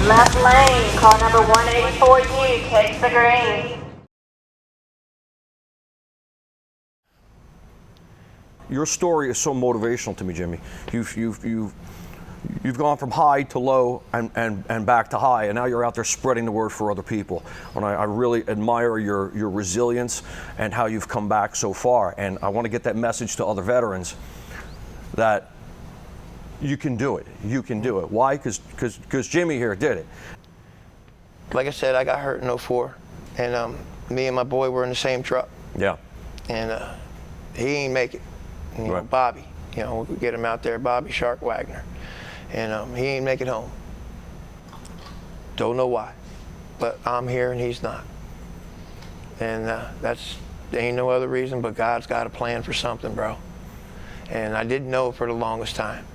Left lane, car number 184U, takes the green. Your story is so motivational to me, Jimmy. You've gone from high to low and back to high, and now you're out there spreading the word for other people. And I really admire your resilience and how you've come back so far. And I want to get that message to other veterans that you can do it. You can do it. Why? Because Jimmy here did it. Like I said, I got hurt in '04, and me and my boy were in the same truck. Yeah. And he ain't make it. You know, right. Bobby, you know, we could get him out there, Bobby Shark Wagner. And he ain't make it home. Don't know why, but I'm here and he's not. And there ain't no other reason, but God's got a plan for something, bro. And I didn't know for the longest time.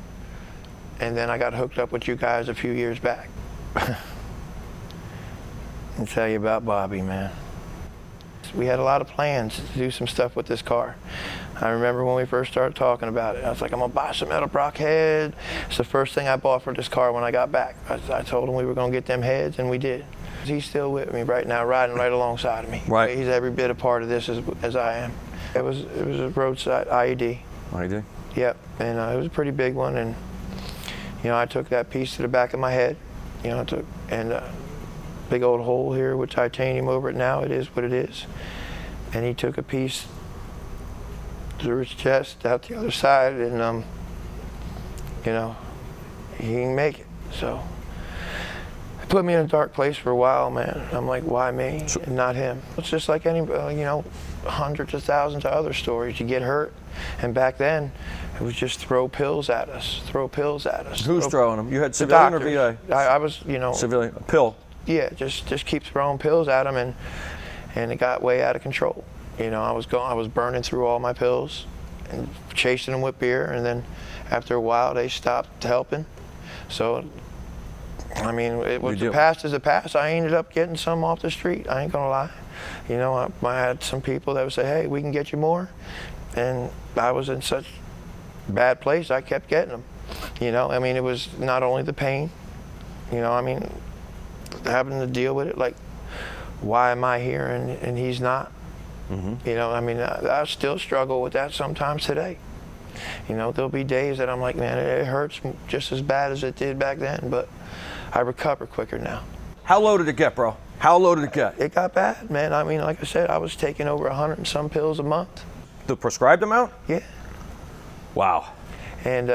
And then I got hooked up with you guys a few years back. I'll tell you about Bobby, man. We had a lot of plans to do some stuff with this car. I remember when we first started talking about it. I was like, I'm gonna buy some Edelbrock head. It's the first thing I bought for this car when I got back. I told him we were gonna get them heads, and we did. He's still with me right now, riding right alongside of me. Right. He's every bit a part of this as I am. It was a roadside IED. IED? Yep, and it was a pretty big one, and you know, I took that piece to the back of my head, you know, big old hole here with titanium over it now. It is what it is. And he took a piece through his chest out the other side, and you know, he didn't make it. So it put me in a dark place for a while, man. I'm like, why me and not him? It's just like any, you know, hundreds of thousands of other stories. You get hurt, and back then it was just throw pills at us, throw pills at us. Who's throwing them? You had civilian or VA? I was, you know, civilian. A pill. Yeah, just keep throwing pills at him, and it got way out of control. You know, I was burning through all my pills and chasing them with beer, and then after a while they stopped helping. So, I mean, it was the past is the past. I ended up getting some off the street. I ain't gonna lie. You know, I had some people that would say, hey, we can get you more. And I was in such bad place, I kept getting them. You know, I mean, it was not only the pain, you know, I mean, having to deal with it, like, why am I here and he's not? Mm-hmm. You know, I mean, I still struggle with that sometimes today. You know, there'll be days that I'm like, man, it hurts just as bad as it did back then, but I recover quicker now. How low did it get, bro? How low did it get? It got bad, man. I mean, like I said, I was taking over 100 and some pills a month. The prescribed amount? Yeah. Wow. And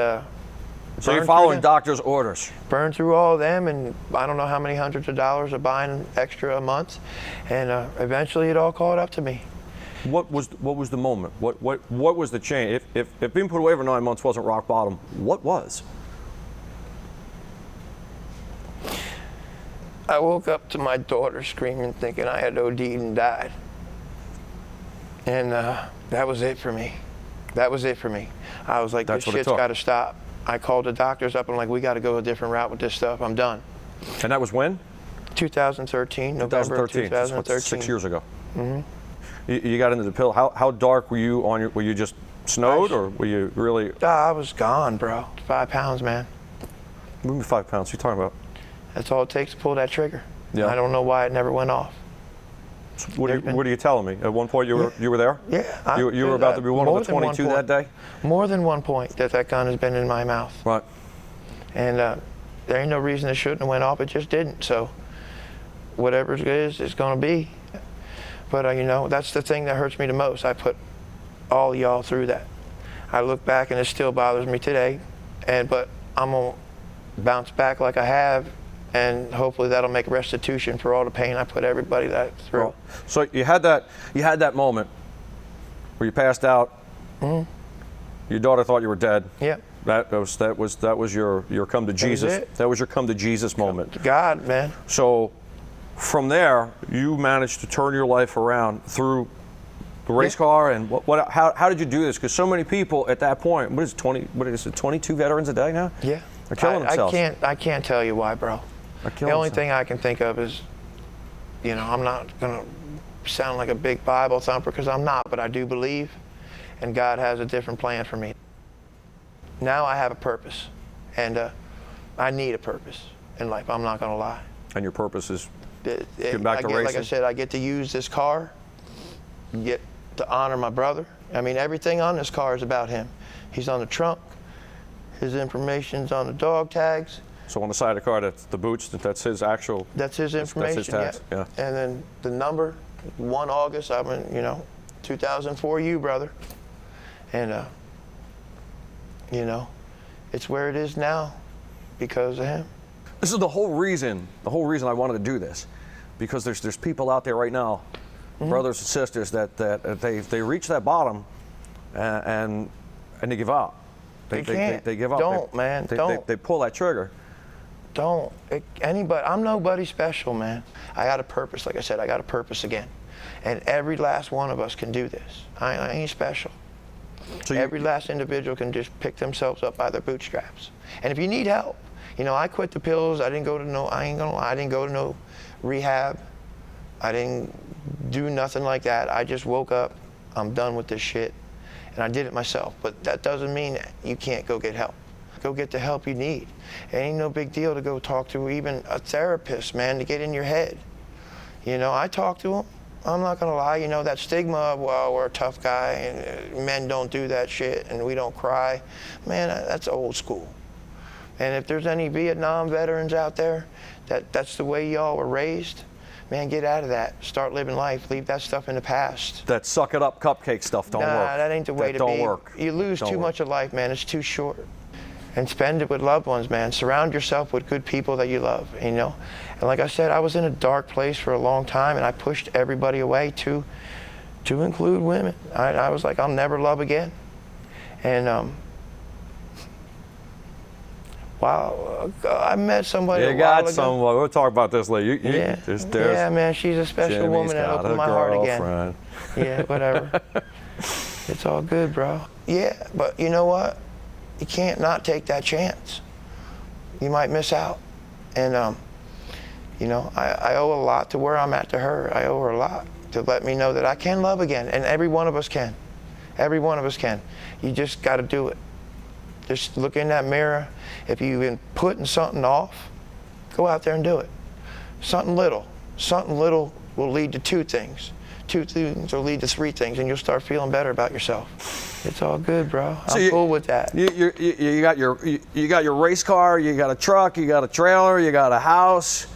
so you're following doctor's orders? Burned through all of them, and I don't know how many hundreds of dollars of buying extra a month, and eventually it all caught up to me. What was the moment? What was the change? If being put away for 9 months wasn't rock bottom, what was? I woke up to my daughter screaming, thinking I had OD'd and died. And that was it for me. That was it for me. I was like, this shit's got to stop. I called the doctors up and I'm like, we got to go a different route with this stuff. I'm done. And that was when? 2013, November 2013. That's 6 years ago. Mm-hmm. You got into the pill. How dark were you on your? Were you just snowed, or were you really? I was gone, bro. 5 pounds, man. Move me 5 pounds. What are you talking about? That's all it takes to pull that trigger. Yeah. I don't know why it never went off. What are you telling me? At one point you were there? Yeah. You were about to be one of the 22 that day? More than one point that gun has been in my mouth. Right. And there ain't no reason it shouldn't have went off. It just didn't. So whatever it is, it's going to be. But, you know, that's the thing that hurts me the most. I put all y'all through that. I look back and it still bothers me today. But I'm going to bounce back like I have. And hopefully that'll make restitution for all the pain I put everybody through. Well, so you had that moment where you passed out. Mm-hmm. Your daughter thought you were dead. Yeah. That was your come to Jesus. That was your come to Jesus moment. To God, man. So from there, you managed to turn your life around through the race car, and how did you do this? Because so many people at that point, what is it, 22 veterans a day now? Yeah. They're killing themselves. I can't tell you why, bro. The only thing I can think of is, you know, I'm not gonna sound like a big Bible thumper because I'm not, but I do believe, and God has a different plan for me. Now I have a purpose, and I need a purpose in life. I'm not gonna lie. And your purpose is get back to racing? Like I said, I get to use this car, get to honor my brother. I mean, everything on this car is about him. He's on the trunk. His information's on the dog tags. So on the side of the car, that's the boots. That's his actual. That's his information. That's his tags. Yeah. And then the number, 1 August. I'm in, 2004. You brother. And it's where it is now, because of him. This is the whole reason I wanted to do this, because there's people out there right now, brothers and sisters that they reach that bottom, and they give up. They give up. Don't. They pull that trigger. Don't. I'm nobody special, man. I got a purpose. Like I said, I got a purpose again. And every last one of us can do this. I ain't special. So every last individual can just pick themselves up by their bootstraps. And if you need help, I quit the pills. I didn't go to no rehab. I didn't do nothing like that. I just woke up. I'm done with this shit. And I did it myself. But that doesn't mean that you can't go get help. Go get the help you need. It ain't no big deal to go talk to even a therapist, man, to get in your head. I talk to him. I'm not gonna lie, that stigma of, well, we're a tough guy and men don't do that shit and we don't cry. Man, that's old school. And if there's any Vietnam veterans out there, that's the way y'all were raised, man, get out of that. Start living life. Leave that stuff in the past. That suck it up cupcake stuff don't work. Nah, that ain't the way to be. Don't work. You lose too much of life, man. It's too short. And spend it with loved ones, man. Surround yourself with good people that you love, And like I said, I was in a dark place for a long time, and I pushed everybody away to include women. I was like, I'll never love again. And wow, I met somebody a while ago. You got someone. We'll talk about this later. Yeah, man, she's a special woman that opened my heart again. Yeah, whatever. It's all good, bro. Yeah, but you know what? You can't not take that chance. You might miss out. And, I owe a lot to where I'm at to her. I owe her a lot to let me know that I can love again. And every one of us can. Every one of us can. You just got to do it. Just look in that mirror. If you've been putting something off, go out there and do it. Something little will lead to 2 things. 2 things will lead to 3 things, and you'll start feeling better about yourself. It's all good, bro. I'm cool with that. You got your race car, you got a truck, you got a trailer, you got a house.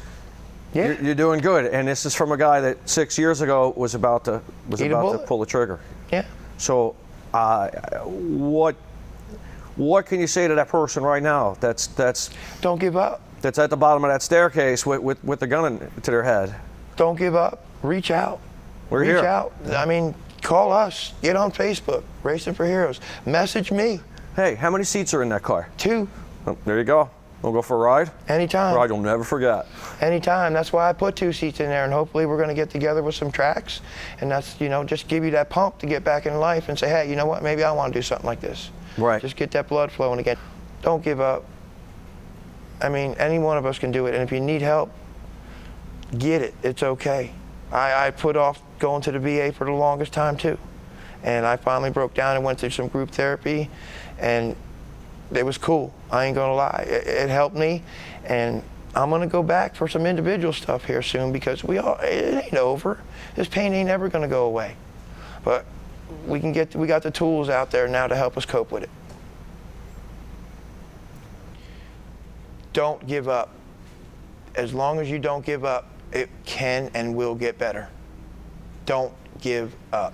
Yeah. You're doing good, and this is from a guy that 6 years ago was about to pull the trigger. Yeah. So, what can you say to that person right now? That's don't give up. That's at the bottom of that staircase with the gun to their head. Don't give up. Reach out. We're here. Reach out. I mean, call us. Get on Facebook. Racing for Heroes. Message me. Hey, how many seats are in that car? 2. Oh, there you go. We'll go for a ride? Anytime. Ride you'll never forget. Anytime. That's why I put 2 seats in there, and hopefully we're going to get together with some tracks, and that's, just give you that pump to get back in life and say, hey, you know what? Maybe I want to do something like this. Right. Just get that blood flowing again. Don't give up. I mean, any one of us can do it, and if you need help, get it. It's okay. I put off going to the VA for the longest time too, and I finally broke down and went through some group therapy, and it was cool. I ain't gonna lie. It helped me, and I'm gonna go back for some individual stuff here soon because it ain't over. This pain ain't ever gonna go away. But we got the tools out there now to help us cope with it. Don't give up. As long as you don't give up, it can and will get better. Don't give up.